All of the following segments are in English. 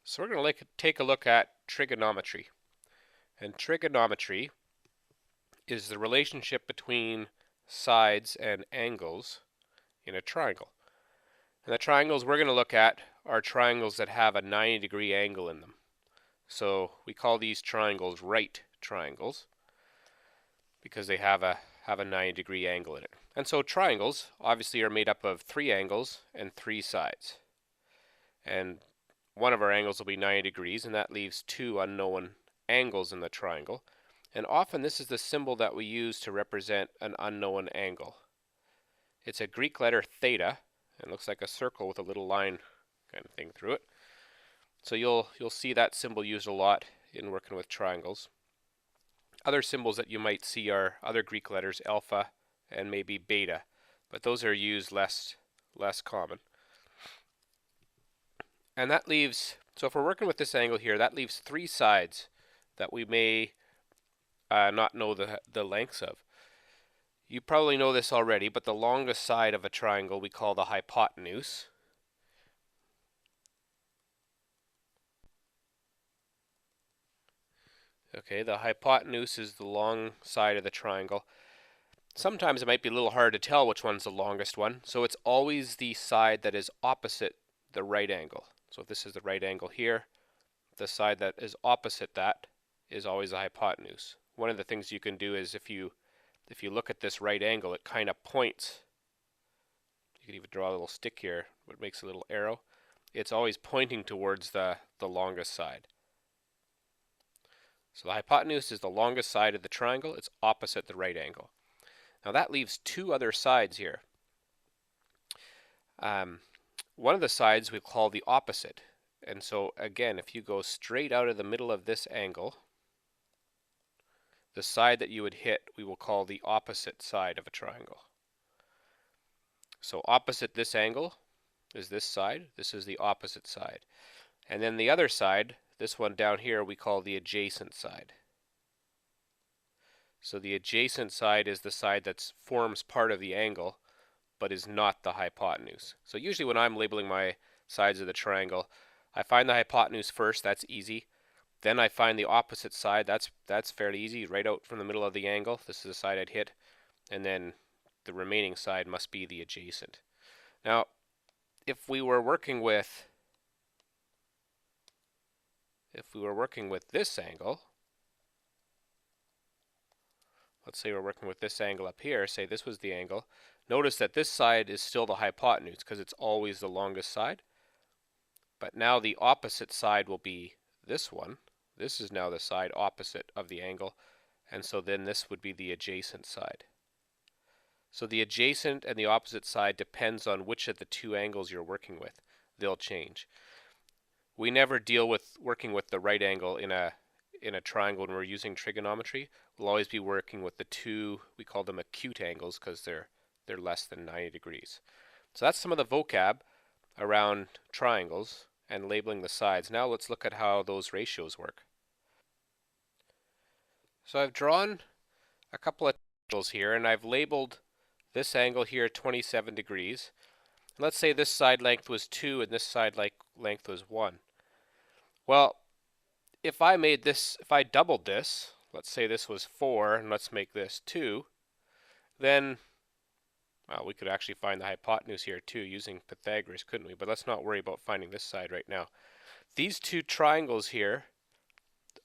So we're going to take a look at trigonometry. And trigonometry is the relationship between sides and angles in a triangle. And the triangles we're going to look at are triangles that have a 90-degree angle in them. So we call these triangles right triangles because they have a 90-degree angle in it. And so triangles obviously are made up of 3 angles and 3 sides. And one of our angles will be 90 degrees, and that leaves 2 unknown angles in the triangle. And often this is the symbol that we use to represent an unknown angle. It's a Greek letter theta, and looks like a circle with a little line kind of thing through it. So you'll see that symbol used a lot in working with triangles. Other symbols that you might see are other Greek letters, alpha and maybe beta, but those are used less common. And that leaves, so if we're working with this angle here, that leaves 3 sides that we may not know the lengths of. You probably know this already, but the longest side of a triangle we call the hypotenuse. Okay, the hypotenuse is the long side of the triangle. Sometimes it might be a little hard to tell which one's the longest one, so it's always the side that is opposite the right angle. So if this is the right angle here, the side that is opposite that is always the hypotenuse. One of the things you can do is if you look at this right angle, it kind of points. You could even draw a little stick here, which makes a little arrow. It's always pointing towards the longest side. So the hypotenuse is the longest side of the triangle. It's opposite the right angle. Now that leaves 2 other sides here. One of the sides we call the opposite. And so again, if you go straight out of the middle of this angle, the side that you would hit we will call the opposite side of a triangle. So opposite this angle is this side. This is the opposite side. And then the other side, this one down here, we call the adjacent side. So the adjacent side is the side that forms part of the angle, but is not the hypotenuse. So usually when I'm labeling my sides of the triangle, I find the hypotenuse first, that's easy. Then I find the opposite side, that's fairly easy, right out from the middle of the angle. This is the side I'd hit. And then the remaining side must be the adjacent. Now, if we were working with this angle, let's say we're working with this angle up here, say this was the angle, notice that this side is still the hypotenuse because it's always the longest side. But now the opposite side will be this one. This is now the side opposite of the angle, and so then this would be the adjacent side. So the adjacent and the opposite side depends on which of the 2 angles you're working with. They'll change. We never deal with working with the right angle in a triangle when we're using trigonometry. We'll always be working with the 2, we call them acute angles because they're less than 90 degrees. So that's some of the vocab around triangles and labeling the sides. Now let's look at how those ratios work. So I've drawn a couple of angles here, and I've labeled this angle here 27 degrees. And let's say this side length was 2 and this side length was 1. Well, if I doubled this, let's say this was 4 and let's make this 2, then well, we could actually find the hypotenuse here too using Pythagoras, couldn't we? But let's not worry about finding this side right now. These 2 triangles here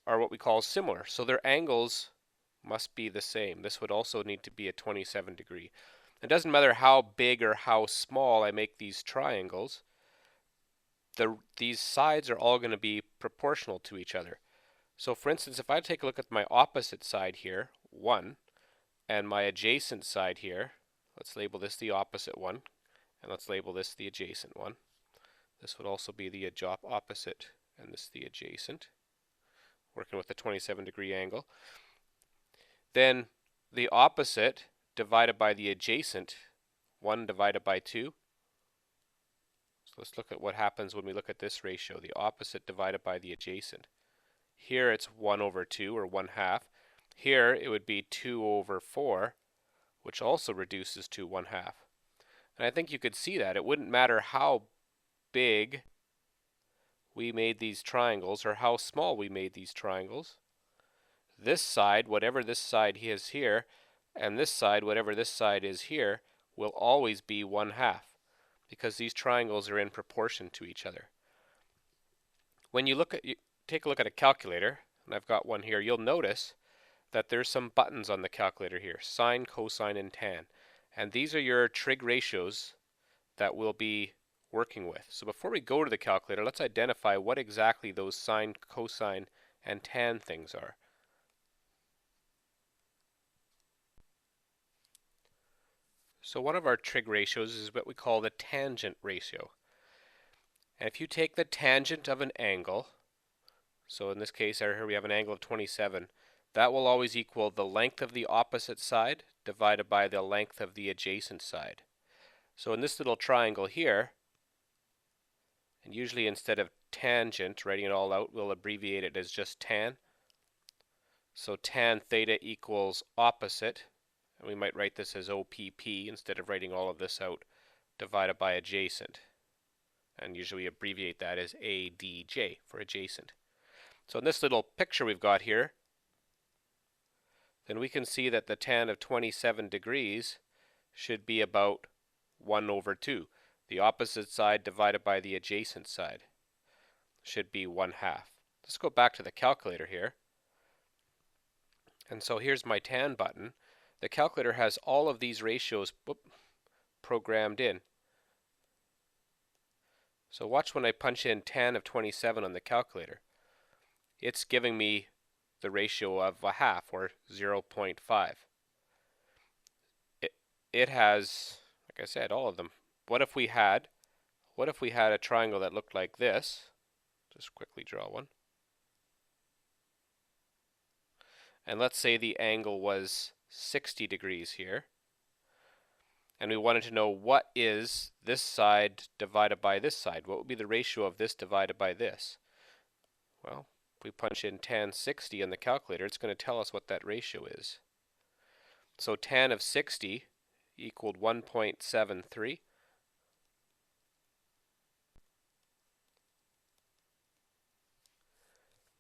are what we call similar, so their angles must be the same. This would also need to be a 27 degree. It doesn't matter how big or how small I make these triangles, these sides are all going to be proportional to each other. So for instance, if I take a look at my opposite side here, 1, and my adjacent side here, let's label this the opposite one, and let's label this the adjacent one. This would also be the opposite, and this the adjacent, working with a 27 degree angle. Then the opposite divided by the adjacent, 1 divided by 2. So let's look at what happens when we look at this ratio, the opposite divided by the adjacent. Here it's 1 over 2, or 1/2. Here it would be 2 over 4, which also reduces to 1/2. And I think you could see that. It wouldn't matter how big we made these triangles, or how small we made these triangles. This side, whatever this side is here, and this side, whatever this side is here, will always be 1/2, because these triangles are in proportion to each other. When you take a look at a calculator, and I've got one here, you'll notice that there's some buttons on the calculator here, sine, cosine, and tan. And these are your trig ratios that we'll be working with. So before we go to the calculator, let's identify what exactly those sine, cosine, and tan things are. So one of our trig ratios is what we call the tangent ratio. And if you take the tangent of an angle, so in this case here we have an angle of 27, that will always equal the length of the opposite side divided by the length of the adjacent side. So in this little triangle here, and usually instead of tangent, writing it all out, we'll abbreviate it as just tan. So tan theta equals opposite, and we might write this as OPP instead of writing all of this out, divided by adjacent. And usually we abbreviate that as ADJ for adjacent. So in this little picture we've got here, then we can see that the tan of 27 degrees should be about 1/2. The opposite side divided by the adjacent side should be 1/2. Let's go back to the calculator here. And so here's my tan button. The calculator has all of these ratios programmed in. So watch when I punch in tan of 27 on the calculator. It's giving me the ratio of 1/2, or 0.5. It has, like I said, all of them. What if we had a triangle that looked like this? Just quickly draw one. And let's say the angle was 60 degrees here. And we wanted to know what is this side divided by this side. What would be the ratio of this divided by this? Well, if we punch in tan 60 on the calculator, it's going to tell us what that ratio is. So tan of 60 equaled 1.73.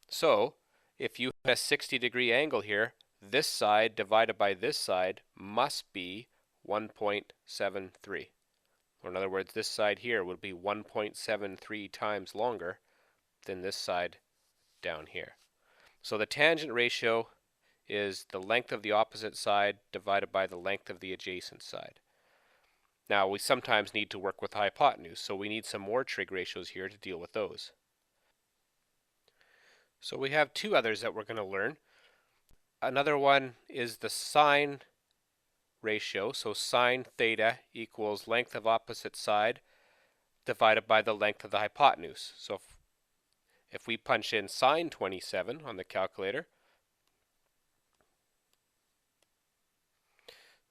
So if you have a 60-degree angle here, this side divided by this side must be 1.73. Or in other words, this side here would be 1.73 times longer than this side down here. So the tangent ratio is the length of the opposite side divided by the length of the adjacent side. Now we sometimes need to work with hypotenuse, so we need some more trig ratios here to deal with those. So we have two others that we're going to learn. Another one is the sine ratio. So sine theta equals length of opposite side divided by the length of the hypotenuse. So if we punch in sine 27 on the calculator,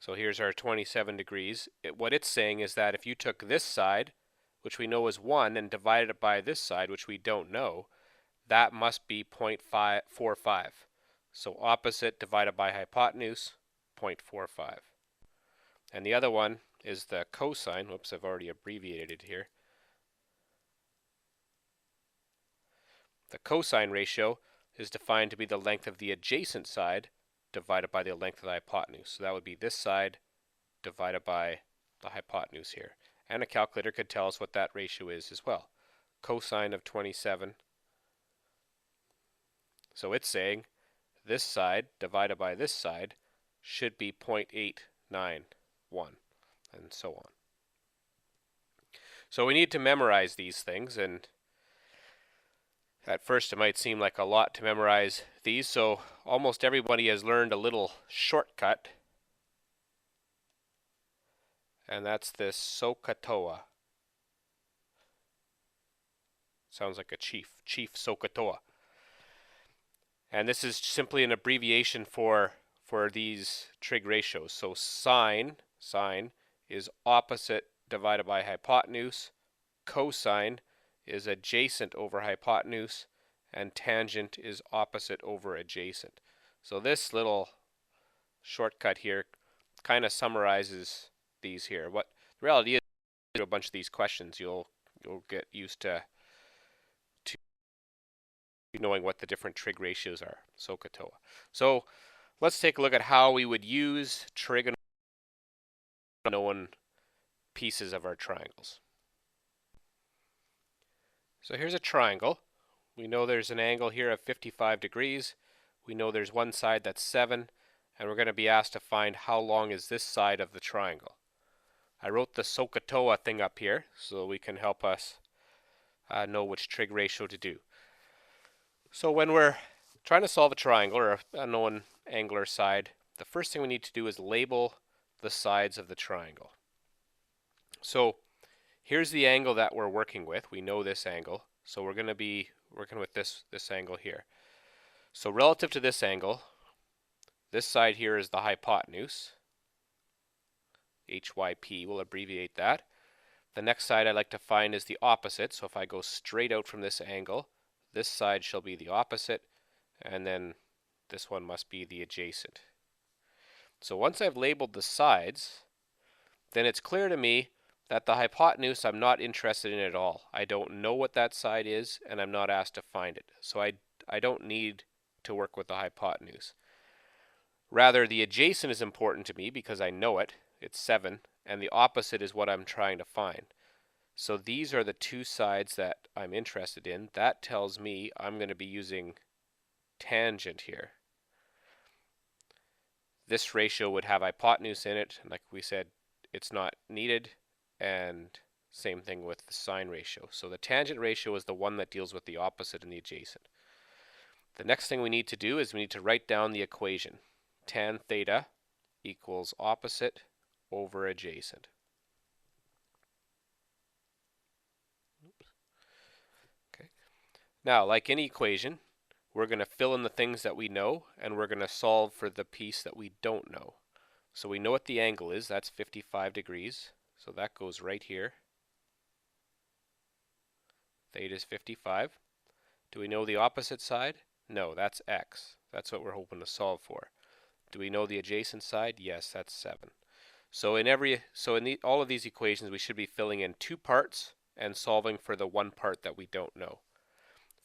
so here's our 27 degrees. What it's saying is that if you took this side, which we know is 1, and divided it by this side, which we don't know, that must be 0.45. So opposite divided by hypotenuse, 0.45. And the other one is the cosine. Whoops, I've already abbreviated it here. The cosine ratio is defined to be the length of the adjacent side divided by the length of the hypotenuse. So that would be this side divided by the hypotenuse here. And a calculator could tell us what that ratio is as well. Cosine of 27. So it's saying this side divided by this side should be 0.891, and so on. So we need to memorize these things, and at first it might seem like a lot to memorize these, so almost everybody has learned a little shortcut, and that's this SOHCAHTOA. Sounds like a chief, Chief SOHCAHTOA. And this is simply an abbreviation for these trig ratios. So sine is opposite divided by hypotenuse, cosine is adjacent over hypotenuse, and tangent is opposite over adjacent. So this little shortcut here kind of summarizes these here. What the reality is, a bunch of these questions you'll get used to knowing what the different trig ratios are, SOHCAHTOA. So let's take a look at how we would use trig known pieces of our triangles. So here's a triangle. We know there's an angle here of 55 degrees. We know there's one side that's 7, and we're going to be asked to find how long is this side of the triangle. I wrote the SOHCAHTOA thing up here so we can help us know which trig ratio to do. So when we're trying to solve a triangle or a known angular side, the first thing we need to do is label the sides of the triangle. So here's the angle that we're working with. We know this angle, so we're going to be working with this angle here. So relative to this angle, this side here is the hypotenuse. HYP, we'll abbreviate that. The next side I'd like to find is the opposite, so if I go straight out from this angle, this side shall be the opposite, and then this one must be the adjacent. So once I've labeled the sides, then it's clear to me that the hypotenuse I'm not interested in at all. I don't know what that side is, and I'm not asked to find it. So I don't need to work with the hypotenuse. Rather, the adjacent is important to me because I know it. It's 7, and the opposite is what I'm trying to find. So these are the two sides that I'm interested in. That tells me I'm going to be using tangent here. This ratio would have hypotenuse in it, and like we said, it's not needed, and same thing with the sine ratio. So the tangent ratio is the one that deals with the opposite and the adjacent. The next thing we need to do is we need to write down the equation. Tan theta equals opposite over adjacent. Okay. Now, like any equation, we're going to fill in the things that we know, and we're going to solve for the piece that we don't know. So we know what the angle is. That's 55 degrees. So that goes right here. Theta is 55. Do we know the opposite side? No, that's x. That's what we're hoping to solve for. Do we know the adjacent side? Yes, that's 7. So in all of these equations, we should be filling in two parts and solving for the one part that we don't know.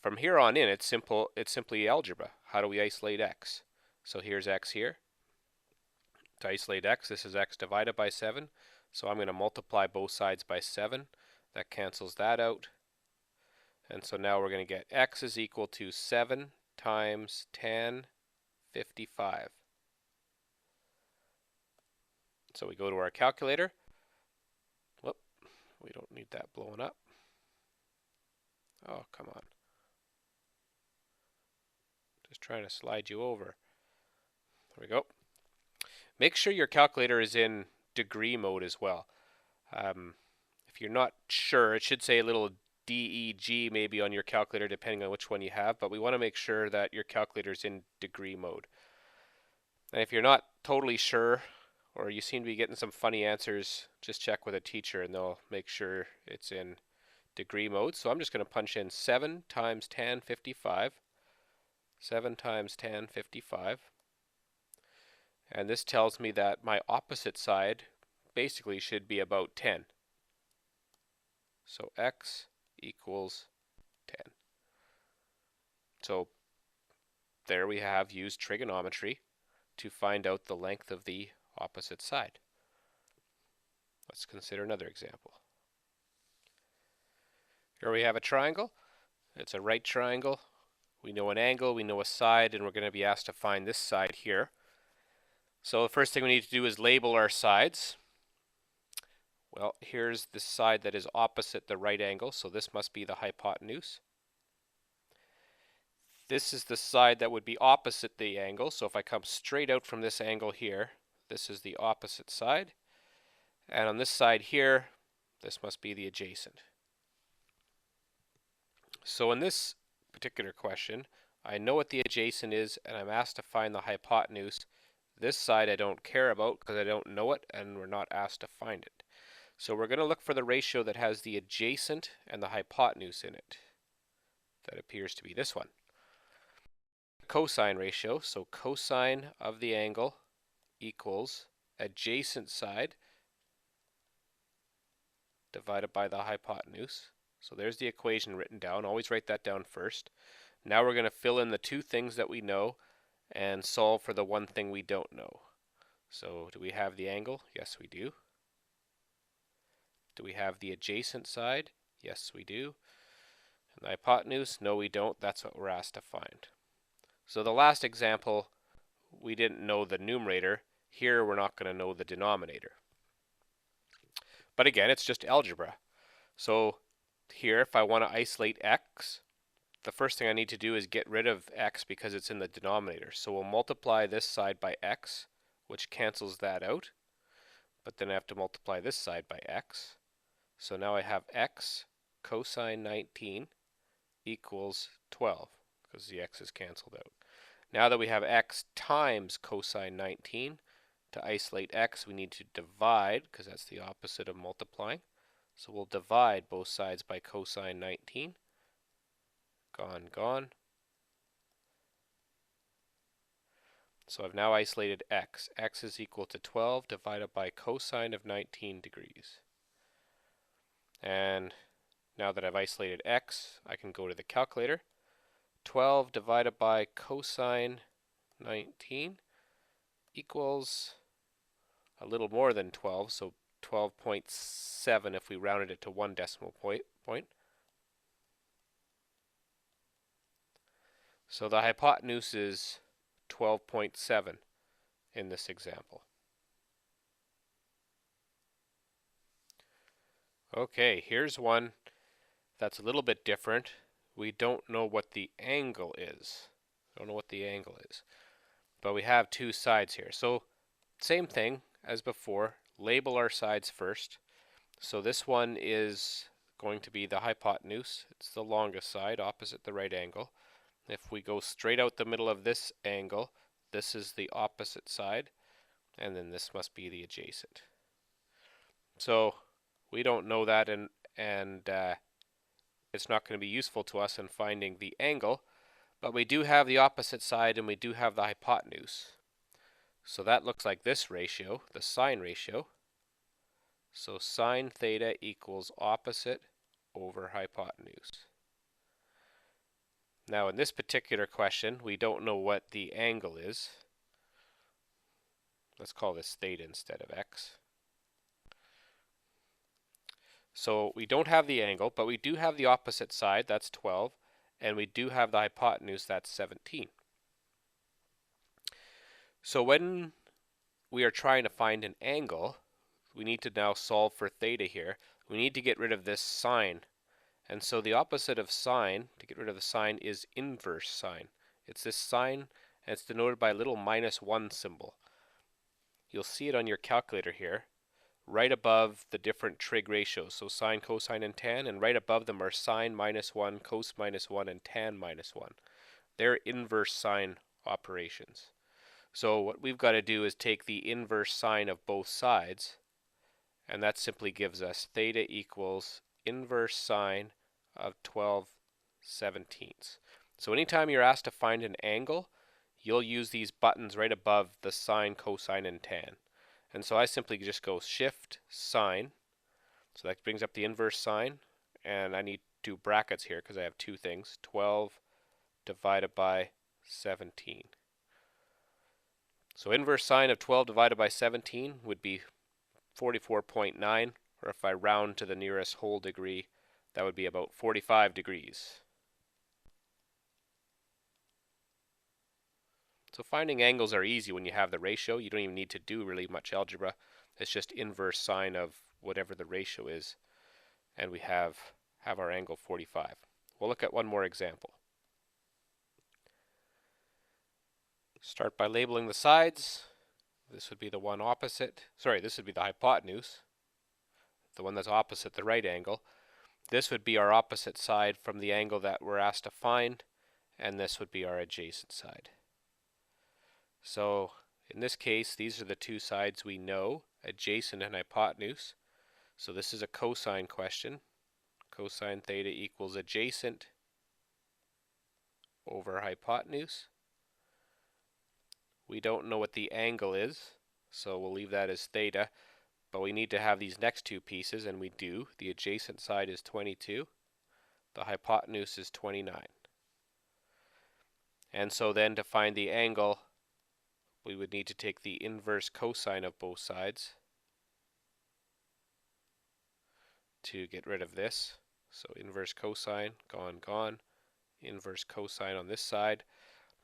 From here on in, it's simple. It's simply algebra. How do we isolate x? So here's x here. To isolate x, this is x divided by 7. So I'm going to multiply both sides by 7. That cancels that out. And so now we're going to get x is equal to 7 times tan 55. So we go to our calculator. Whoop, we don't need that blowing up. Oh, come on. Just trying to slide you over. There we go. Make sure your calculator is in degree mode as well. If you're not sure, it should say a little DEG maybe on your calculator depending on which one you have, but we want to make sure that your calculator is in degree mode. And if you're not totally sure, or you seem to be getting some funny answers, just check with a teacher and they'll make sure it's in degree mode. So I'm just going to punch in 7 times tan 55. 7 times tan 55. And this tells me that my opposite side basically should be about 10. So x equals 10. So there we have used trigonometry to find out the length of the opposite side. Let's consider another example. Here we have a triangle. It's a right triangle. We know an angle, we know a side, and we're going to be asked to find this side here. So the first thing we need to do is label our sides. Well, here's the side that is opposite the right angle, so this must be the hypotenuse. This is the side that would be opposite the angle, so if I come straight out from this angle here, this is the opposite side. And on this side here, this must be the adjacent. So in this particular question, I know what the adjacent is, and I'm asked to find the hypotenuse. This side I don't care about because I don't know it, and we're not asked to find it. So we're going to look for the ratio that has the adjacent and the hypotenuse in it. That appears to be this one. Cosine ratio, so cosine of the angle equals adjacent side divided by the hypotenuse. So there's the equation written down. Always write that down first. Now we're going to fill in the two things that we know and solve for the one thing we don't know. So do we have the angle? Yes, we do. Do we have the adjacent side? Yes, we do. And the hypotenuse? No, we don't. That's what we're asked to find. So the last example, we didn't know the numerator. Here, we're not going to know the denominator. But again, it's just algebra. So here, if I want to isolate x, the first thing I need to do is get rid of x because it's in the denominator. So we'll multiply this side by x, which cancels that out. But then I have to multiply this side by x. So now I have x cosine 19 equals 12 because the x is canceled out. Now that we have x times cosine 19, to isolate x we need to divide because that's the opposite of multiplying. So we'll divide both sides by cosine 19. Gone, gone. So I've now isolated x. X is equal to 12 divided by cosine of 19 degrees. And now that I've isolated x, I can go to the calculator. 12 divided by cosine 19 equals a little more than 12, so 12.7 if we rounded it to one decimal point. So the hypotenuse is 12.7 in this example. Okay, here's one that's a little bit different. We don't know what the angle is. But we have two sides here. So same thing as before, label our sides first. So this one is going to be the hypotenuse. It's the longest side, opposite the right angle. If we go straight out the middle of this angle, this is the opposite side, and then this must be the adjacent. So we don't know that, and it's not going to be useful to us in finding the angle, but we do have the opposite side and we do have the hypotenuse. So that looks like this ratio, the sine ratio. So sine theta equals opposite over hypotenuse. Now in this particular question, we don't know what the angle is. Let's call this theta instead of x. So we don't have the angle, but we do have the opposite side, that's 12, and we do have the hypotenuse, that's 17. So when we are trying to find an angle, we need to now solve for theta here. We need to get rid of this sine. And so the opposite of sine, to get rid of the sine, is inverse sine. It's this sine, and it's denoted by a little -1 symbol. You'll see it on your calculator here, right above the different trig ratios. So sine, cosine, and tan, and right above them are sine -1, cos -1, and tan -1. They're inverse sine operations. So what we've got to do is take the inverse sine of both sides, and that simply gives us theta equals inverse sine of 12/17. So anytime you're asked to find an angle, you'll use these buttons right above the sine, cosine, and tan. And so I simply just go shift sine. So that brings up the inverse sine, and I need two brackets here because I have two things. 12 divided by 17. So inverse sine of 12 divided by 17 would be 44.9, or if I round to the nearest whole degree, that would be about 45 degrees. So finding angles are easy when you have the ratio. You don't even need to do really much algebra. It's just inverse sine of whatever the ratio is, and we have our angle 45. We'll look at one more example. Start by labeling the sides. This would be the one opposite. Sorry, this would be the hypotenuse, the one that's opposite the right angle. This would be our opposite side from the angle that we're asked to find, and this would be our adjacent side. So in this case, these are the two sides we know, adjacent and hypotenuse. So this is a cosine question. Cosine theta equals adjacent over hypotenuse. We don't know what the angle is, so we'll leave that as theta, but we need to have these next two pieces, and we do. The adjacent side is 22, The hypotenuse is 29. And so then to find the angle, we would need to take the inverse cosine of both sides to get rid of this. So inverse cosine, gone, gone. Inverse cosine on this side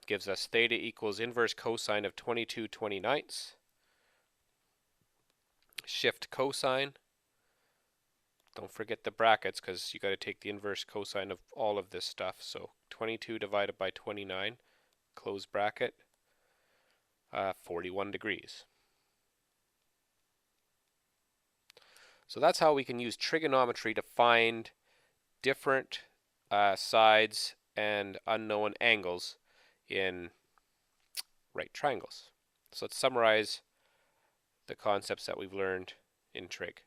gives us theta equals inverse cosine of 22/29. Shift cosine. Don't forget the brackets because you got to take the inverse cosine of all of this stuff. So 22 divided by 29, close bracket, 41 degrees. So that's how we can use trigonometry to find different sides and unknown angles in right triangles. So let's summarize the concepts that we've learned in trig.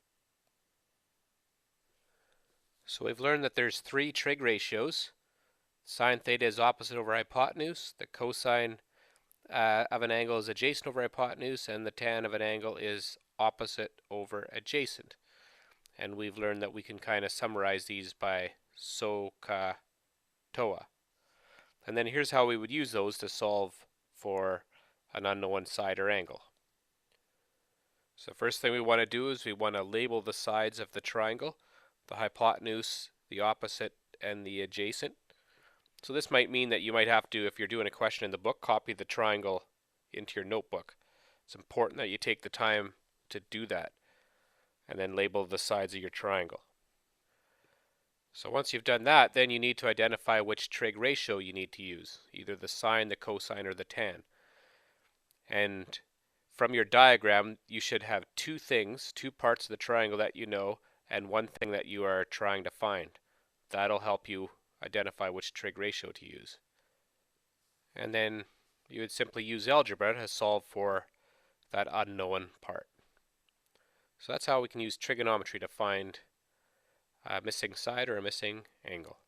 So we've learned that there's three trig ratios. Sine theta is opposite over hypotenuse, the cosine of an angle is adjacent over hypotenuse, and the tan of an angle is opposite over adjacent. And we've learned that we can kind of summarize these by SOHCAHTOA. And then here's how we would use those to solve for an unknown side or angle. So first thing we want to do is we want to label the sides of the triangle, the hypotenuse, the opposite, and the adjacent. So this might mean that you might have to, if you're doing a question in the book, copy the triangle into your notebook. It's important that you take the time to do that and then label the sides of your triangle. So once you've done that, then you need to identify which trig ratio you need to use, either the sine, the cosine, or the tan. And from your diagram, you should have two things, two parts of the triangle that you know, and one thing that you are trying to find. That'll help you identify which trig ratio to use. And then you would simply use algebra to solve for that unknown part. So that's how we can use trigonometry to find a missing side or a missing angle.